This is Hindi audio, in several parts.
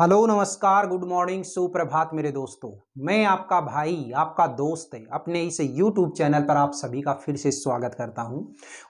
हेलो नमस्कार गुड मॉर्निंग सुप्रभात मेरे दोस्तों। मैं आपका भाई आपका दोस्त अपने इस YouTube चैनल पर आप सभी का फिर से स्वागत करता हूं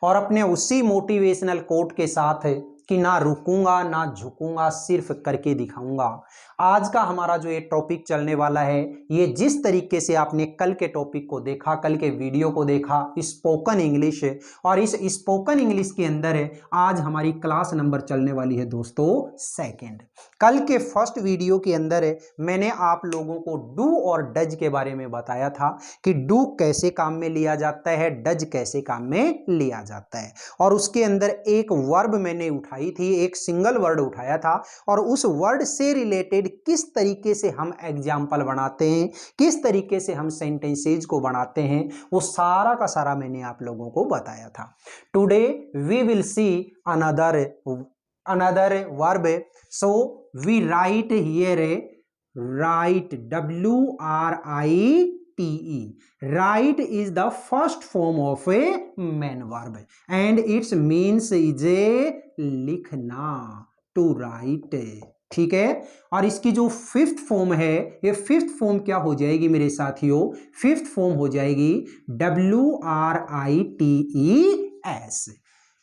और अपने उसी मोटिवेशनल कोट के साथ कि ना रुकूंगा ना झुकूंगा सिर्फ करके दिखाऊंगा। आज का हमारा जो ये टॉपिक चलने वाला है, ये जिस तरीके से आपने कल के टॉपिक को देखा, कल के वीडियो को देखा, स्पोकन इंग्लिश, और इस स्पोकन इंग्लिश के अंदर आज हमारी क्लास नंबर चलने वाली है दोस्तों सेकंड। कल के फर्स्ट वीडियो के अंदर मैंने आप लोगों को डू और डज के बारे में बताया था कि डू कैसे काम में लिया जाता है, डज कैसे काम में लिया जाता है, और उसके अंदर एक वर्ब मैंने उठाई थी, एक सिंगल वर्ड उठाया था, और उस वर्ड से रिलेटेड किस तरीके से हम एग्जाम्पल बनाते हैं, किस तरीके से हम सेंटेंसेज को बनाते हैं, वो सारा का सारा मैंने आप लोगों को बताया था। Today we will see another verb. So we write here write WRITE. Write is the first form of a main verb and its means is a लिखना, to write। ठीक है, और इसकी जो फिफ्थ फॉर्म है, ये फिफ्थ फॉर्म क्या हो जाएगी मेरे साथियों? फिफ्थ फॉर्म हो जाएगी WRITES।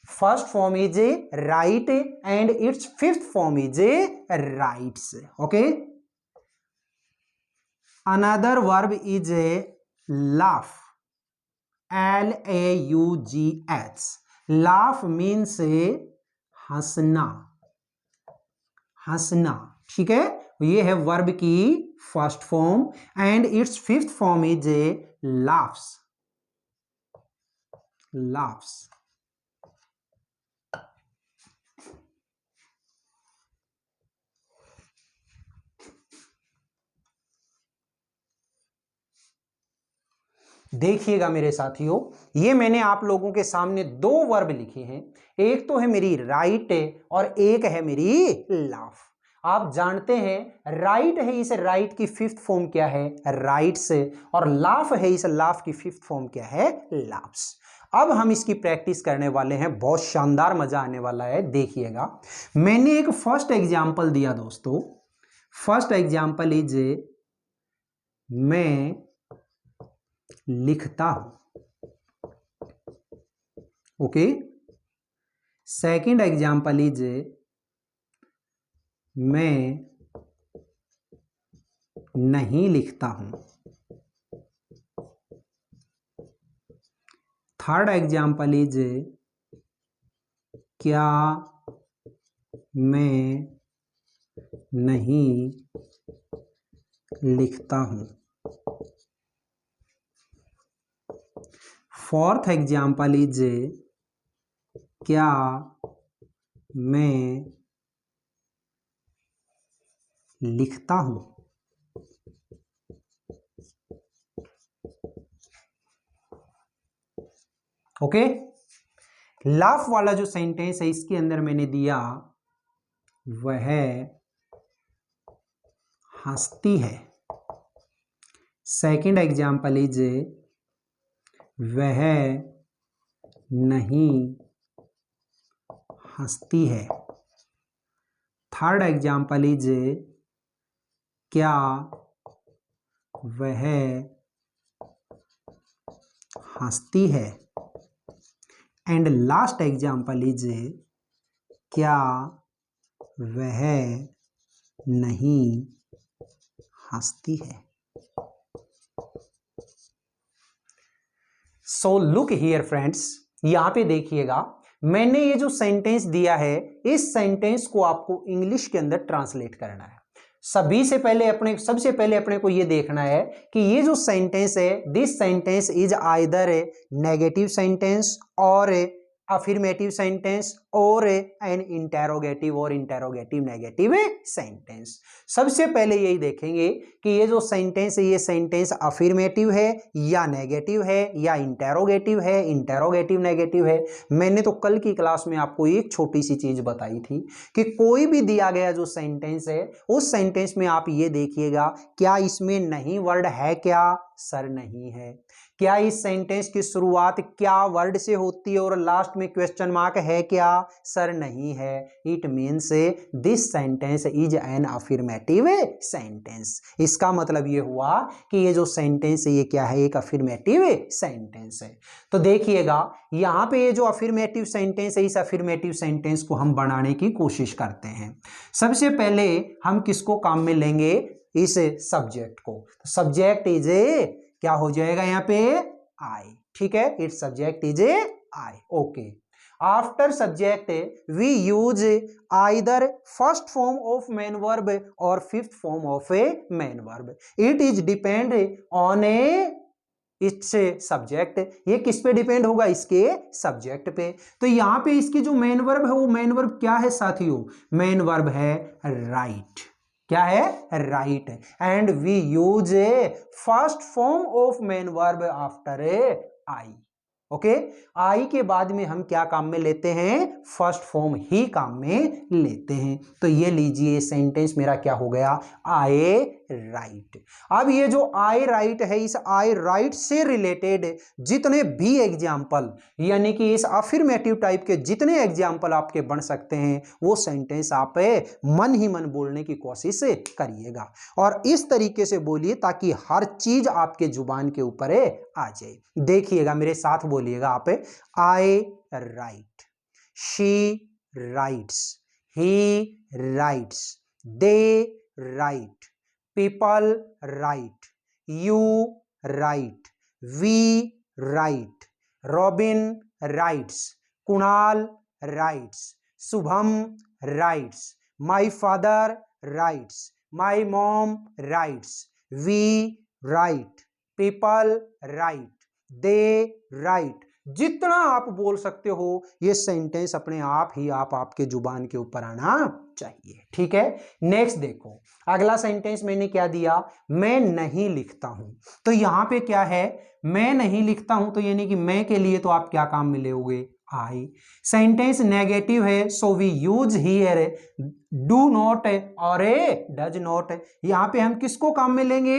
First form is a write and its fifth form is a writes. Okay. Another verb is a laugh. LAUGH. Laugh means हंसना, हंसना। ठीक है, ये है वर्ब की first form and its fifth form is a laughs. Laughs. देखिएगा मेरे साथियों, ये मैंने आप लोगों के सामने दो वर्ब लिखे हैं, एक तो है मेरी राइट और एक है मेरी लाफ। आप जानते हैं राइट है, इस राइट की फिफ्थ फॉर्म क्या है? राइट्स। और लाफ है, इस लाफ की फिफ्थ फॉर्म क्या है? लाफ्स। अब हम इसकी प्रैक्टिस करने वाले हैं, बहुत शानदार मजा आने वाला है। देखिएगा, मैंने एक फर्स्ट एग्जाम्पल दिया दोस्तों। फर्स्ट एग्जाम्पल इज मैं लिखता हूं। ओके। सेकंड एग्जाम्पल इज मैं नहीं लिखता हूं। थर्ड एग्जाम्पल इज क्या मैं नहीं लिखता हूं। फोर्थ एग्जाम्पल इज क्या मैं लिखता हूं। ओके। लाफ वाला जो सेंटेंस है, इसके अंदर मैंने दिया वह हंसती है। सेकंड एग्जाम्पल इज वह नहीं हंसती है। थर्ड एग्जाम्पल इज क्या वह हंसती है। एंड लास्ट एग्जाम्पल इज क्या वह नहीं हंसती है। सो लुक हियर फ्रेंड्स, यहां पे देखिएगा, मैंने ये जो सेंटेंस दिया है, इस सेंटेंस को आपको इंग्लिश के अंदर ट्रांसलेट करना है। सबसे पहले अपने को ये देखना है कि ये जो सेंटेंस है, this sentence is either A negative sentence और अफर्मेटिव सेंटेंस और एन इंटेरोगेटिव और इंटेरोगेटिव नेगेटिव सेंटेंस। सबसे पहले यही देखेंगे कि ये जो सेंटेंस है, ये सेंटेंस अफर्मेटिव है या नेगेटिव है या इंटेरोगेटिव है, इंटेरोगेटिव नेगेटिव है। मैंने तो कल की क्लास में आपको एक छोटी सी चीज बताई थी कि कोई भी दिया गया जो सेंटेंस है, उस सेंटेंस में आप ये देखिएगा क्या इसमें नहीं वर्ड है क्या सर नहीं है। क्या इस सेंटेंस की शुरुआत क्या वर्ड से होती है और लास्ट में क्वेश्चन मार्क है क्या? सर नहीं है। It means this sentence is an affirmative sentence. इसका मतलब ये हुआ कि ये जो सेंटेंस है ये क्या है? एक अफर्मेटिव सेंटेंस है। तो देखिएगा यहाँ पे ये जो अफर्मेटिव सेंटेंस है, इस अफर्मेटिव सेंटेंस को हम बनाने की कोशिश करते हैं। सबसे पहले हम किसको काम में लेंगे? इस सब्जेक्ट को। सब्जेक्ट इज ए क्या हो जाएगा यहाँ पे? आई। ठीक है, its subject is a I. Okay, after subject we use either first form of main verb और fifth form of a main verb. It is depend on a its subject. ये किस पे डिपेंड होगा? इसके सब्जेक्ट पे। तो यहाँ पे इसकी जो मेन वर्ब है वो मेन वर्ब क्या है साथियों? मेन वर्ब है राइट। क्या है? Right. And we use a first form of main verb after a I. Okay, I के बाद में हम क्या काम में लेते हैं? फर्स्ट फॉर्म ही काम में लेते हैं। तो ये लीजिए सेंटेंस मेरा क्या हो गया? आई राइट। अब ये जो आई राइट है, इस आई राइट से रिलेटेड जितने भी एग्जाम्पल, यानी कि इस अफर्मेटिव टाइप के जितने एग्जाम्पल आपके बन सकते हैं, वो सेंटेंस आप मन ही मन बोलने की कोशिश करिएगा और इस तरीके से बोलिए ताकि हर चीज आपके जुबान के ऊपर आ जाए। देखिएगा, मेरे साथ बोलिएगा आप। I write, she writes, he writes, they write, people write, you write, we write, Robin writes, Kunal writes, Subham writes, my father writes, my mom writes, we write, people write, they write। जितना आप बोल सकते हो ये सेंटेंस अपने आप ही आपके जुबान के ऊपर आना चाहिए। ठीक है, नेक्स्ट देखो, अगला सेंटेंस मैंने क्या दिया? मैं नहीं लिखता हूं। तो यहां पे क्या है? मैं नहीं लिखता हूं, तो यानी कि मैं के लिए तो आप क्या काम में लेओगे? आई। सेंटेंस नेगेटिव है, so we use here do not और ए डज नॉट। यहां पे हम किसको काम में लेंगे?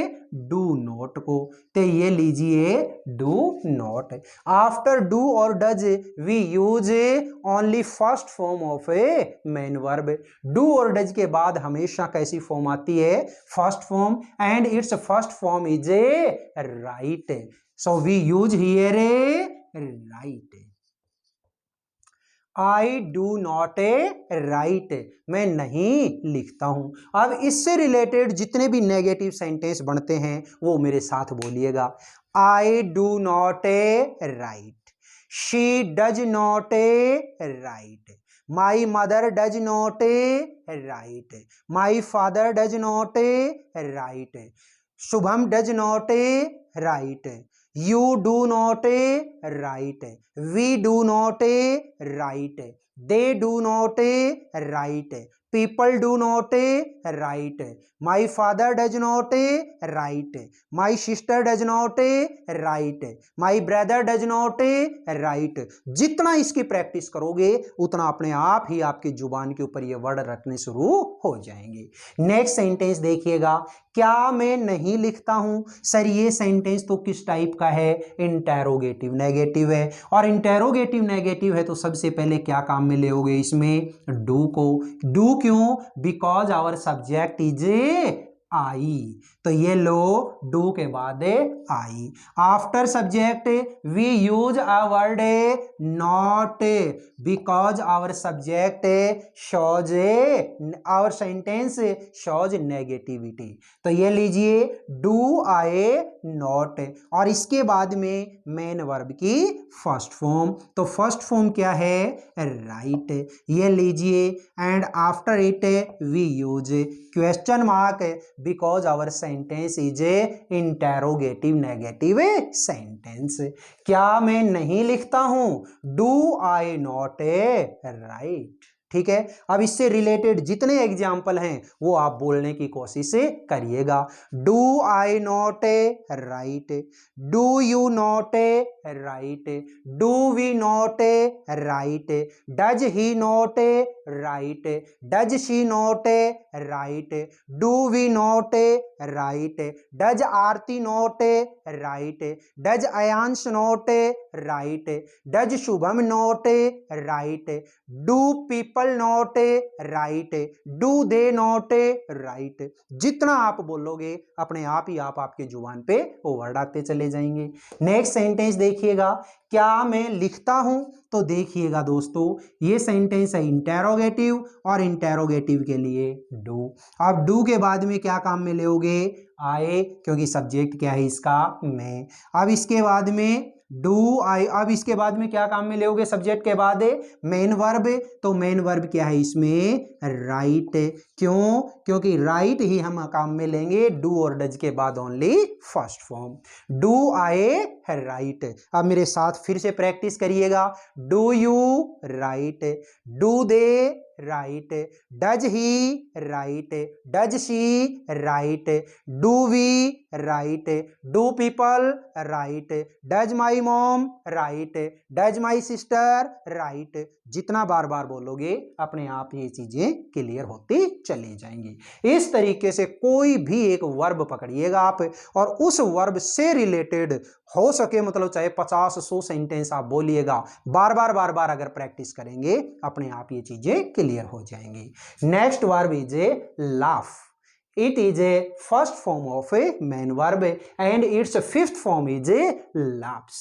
डू नॉट को। तो ये लीजिए डू नॉट। आफ्टर डू और does we use only first form of a main verb. Do और डज के बाद हमेशा कैसी फॉर्म आती है? First form, and its first form is a write. So we use here a write. I do not a write, मैं नहीं लिखता हूं। अब इससे रिलेटेड जितने भी नेगेटिव सेंटेंस बनते हैं वो मेरे साथ बोलिएगा। आई do not a right, she does not a right, my mother does not a right, my father does not a right, Shubham does not a right, you do not write, we do not write, they do not write, people do not write, my father does not write, my sister does not write, my brother does not write। जितना इसकी प्रैक्टिस करोगे उतना अपने आप ही आपकी जुबान के ऊपर ये वर्ड रखने शुरू हो जाएंगे। नेक्स्ट सेंटेंस देखिएगा, क्या मैं नहीं लिखता हूं? सर ये सेंटेंस तो किस टाइप का है? इंटेरोगेटिव नेगेटिव है, और इंटेरोगेटिव नेगेटिव है तो सबसे पहले क्या काम में लेओगे इसमें? डू को। डू क्यों? Because our subject is I. तो ये लो डू के बाद I. After subject we use a word not because our subject shows our sentence shows negativity. तो ये लीजिए डू आए नॉट, और इसके बाद में मेन वर्ब की फर्स्ट फॉर्म। तो फर्स्ट फॉर्म क्या है? राइट। ये लीजिए, and after it we use question mark because our sentence is a interrogative negative sentence. क्या मैं नहीं लिखता हूं? Do I not a write. ठीक है। अब इससे रिलेटेड जितने एग्जाम्पल हैं वो आप बोलने की कोशिश करिएगा। Do I not write, do you not write, do we not write, does he not write, does she not write, do we not write, does Aarti not write, does Ayansh not write, does Shubham not write, do people not write, do they not write. जितना आप बोलोगे अपने आप ही आप आपके जुबान पे वो वर्ड आते चले जाएंगे। नेक्स्ट सेंटेंस देखिएगा, क्या मैं लिखता हूं, तो देखिएगा दोस्तों ये सेंटेंस है इंटेरोगेटिव और इंटेरोगेटिव के लिए डू। अब डू के बाद में क्या काम में लोगे, आए, क्योंकि सब्जेक्ट क्या है इसका, मैं। अब इसके बाद में डू आई, अब इसके बाद में क्या काम में लोगे सब्जेक्ट के बाद मेन वर्ब, तो मेन वर्ब क्या है इसमें, राइट। क्यों, क्योंकि राइट ही हम काम में लेंगे डू और डज के बाद only first form. Do I write. अब मेरे साथ फिर से प्रैक्टिस करिएगा, do you write, do they write, does he write, does she write, do we write, do people write, does my mom write, does my sister write. जितना बार बार बोलोगे अपने आप ये चीजें क्लियर होती चली जाएंगी। इस तरीके से कोई भी एक वर्ब पकड़िएगा आप और उस वर्ब से रिलेटेड हो सके मतलब चाहे 50-100 सेंटेंस आप बोलिएगा, बार बार अगर प्रैक्टिस करेंगे अपने आप ये चीजें क्लियर हो जाएंगी। Next verb is a laugh. It is a first form of a main verb and its fifth form is a laughs.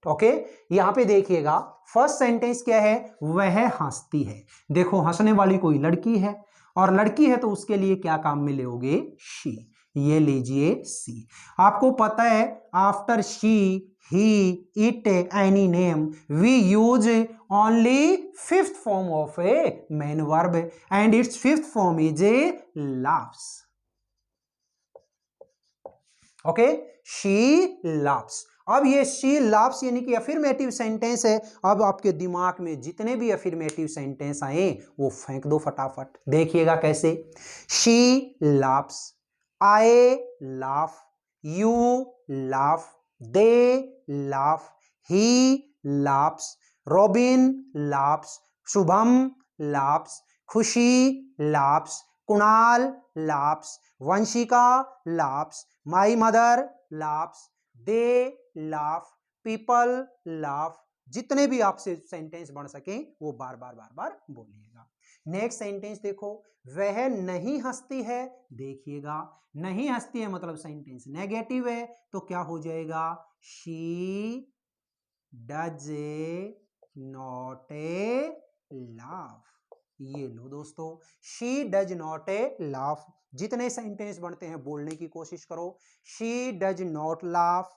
Okay, यहां पे देखिएगा फर्स्ट सेंटेंस क्या है, वह हंसती है। देखो हंसने वाली कोई लड़की है और लड़की है तो उसके लिए क्या काम में लोगे, शी। ये लीजिए सी। आपको पता है after she he it any name we use only fifth form of a main verb and its fifth form is a laughs. Okay, she laughs. अब ये शी लाफ्स यानी कि अफर्मेटिव सेंटेंस है। अब आपके दिमाग में जितने भी अफर्मेटिव सेंटेंस आए वो फेंक दो फटाफट। देखिएगा कैसे, she laughs, I laugh, you laugh, they laugh, he laughs, Robin laughs, Shubham laughs, Khushi laughs, Kunal laughs, Vanshika laughs, my mother laughs, they laugh, people laugh. जितने भी आपसे सेंटेंस बन सके वो बार बार बोलिएगा। नेक्स्ट सेंटेंस देखो, वह नहीं हंसती है। देखिएगा नहीं हंसती है मतलब सेंटेंस नेगेटिव है तो क्या हो जाएगा, शी डज नॉट लाफ। ये लो दोस्तों, शी डज नॉट लाफ। जितने सेंटेंस बनते हैं बोलने की कोशिश करो। She does not laugh,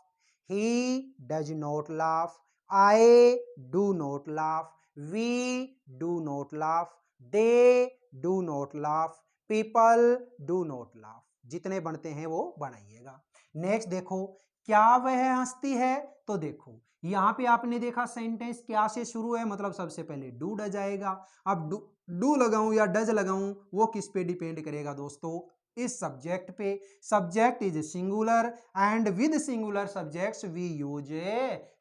he does not laugh, I do not laugh, we do not laugh, they do not laugh, people do not laugh. जितने बनते हैं वो बनाइएगा। नेक्स्ट देखो, क्या वह हंसती है, तो देखो यहां पे आपने देखा सेंटेंस क्या से शुरू है, मतलब सबसे पहले डू डज आएगा। अब डू लगाऊं या डज लगाऊं वो किस पे डिपेंड करेगा दोस्तों, इस सब्जेक्ट पे। Subject is singular and with singular subjects we use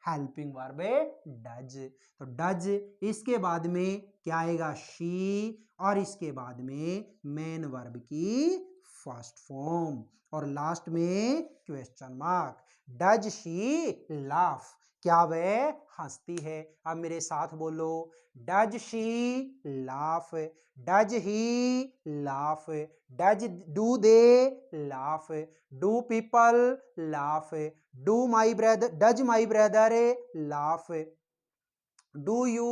helping verb does. तो डज, इसके बाद में क्या आएगा, शी, और इसके बाद में मेन वर्ब की फर्स्ट फॉर्म और लास्ट में question mark. Does she laugh, क्या वह हंसती है। अब मेरे साथ बोलो, does she laugh, does he laugh, does do they laugh, do people laugh, do my brother, does my brother laugh, do you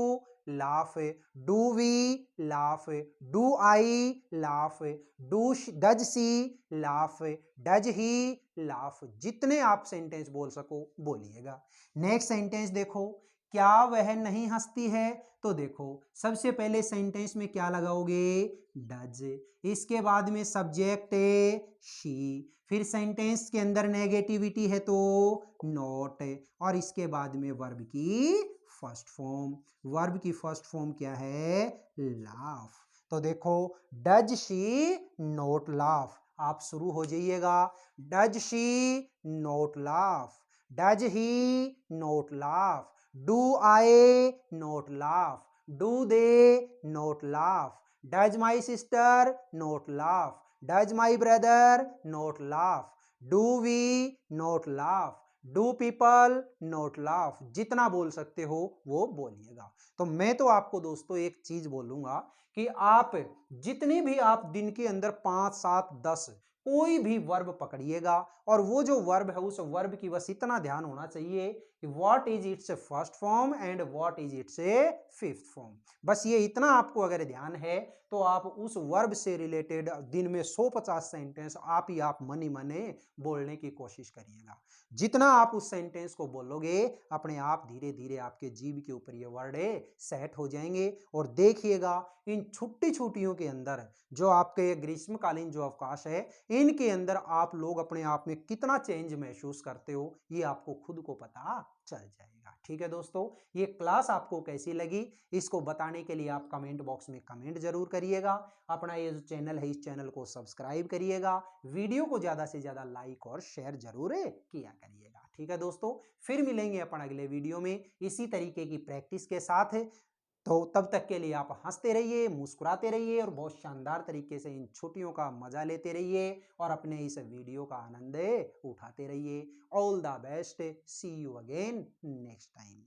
laugh, do we laugh, do I laugh, does she laugh, does he laugh. जितने आप सेंटेंस बोल सको बोलिएगा। नेक्स्ट सेंटेंस देखो, क्या वह नहीं हंसती है, तो देखो सबसे पहले सेंटेंस में क्या लगाओगे, डज। इसके बाद में सब्जेक्ट शी, फिर सेंटेंस के अंदर नेगेटिविटी है तो नॉट, और इसके बाद में वर्ब की फर्स्ट फॉर्म। वर्ब की फर्स्ट फॉर्म क्या है? लाफ। तो देखो, डज शी नॉट लाफ, आप शुरू हो जाइएगा। Does she not laugh, does he not laugh, do I not laugh, do they not laugh, does my sister not laugh, does my brother not laugh, do we not laugh, do people not laugh. जितना बोल सकते हो वो बोलिएगा। तो मैं तो आपको दोस्तों एक चीज बोलूंगा कि आप जितनी भी आप दिन के अंदर 5, 7, 10 कोई भी वर्ब पकड़िएगा, और वो जो वर्ब है उस वर्ब की बस इतना ध्यान होना चाहिए कि what is it's first form and what is it's fifth form. बस ये इतना आपको अगर ध्यान है तो आप उस वर्ब से रिलेटेड दिन में 150 सेंटेंस आप ही आप मनी मने बोलने की कोशिश करिएगा। जितना आप उस सेंटेंस को बोलोगे अपने आप धीरे धीरे आपके जीभ के ऊपर ये वर्ड सेट हो जाएंगे। और देखिएगा इन छुट्टी छुट्टियों के अंदर जो आपके ग्रीष्मकालीन जो अवकाश है इनके अंदर आप लोग अपने आप में कितना चेंज महसूस करते हो ये आपको खुद को पता चल जाएगा। ठीक है दोस्तों, ये क्लास आपको कैसी लगी इसको बताने के लिए आप कमेंट बॉक्स में कमेंट जरूर करिएगा। अपना ये जो चैनल है इस चैनल को सब्सक्राइब करिएगा, वीडियो को ज्यादा से ज्यादा लाइक और शेयर जरूर किया करिएगा। ठीक है दोस्तों, फिर मिलेंगे अपन अगले वीडियो में इसी तरीके की प्रैक्टिस के साथ। तो तब तक के लिए आप हंसते रहिए, मुस्कुराते रहिए और बहुत शानदार तरीके से इन छुट्टियों का मजा लेते रहिए और अपने इस वीडियो का आनंद उठाते रहिए। All the best, see you again next time.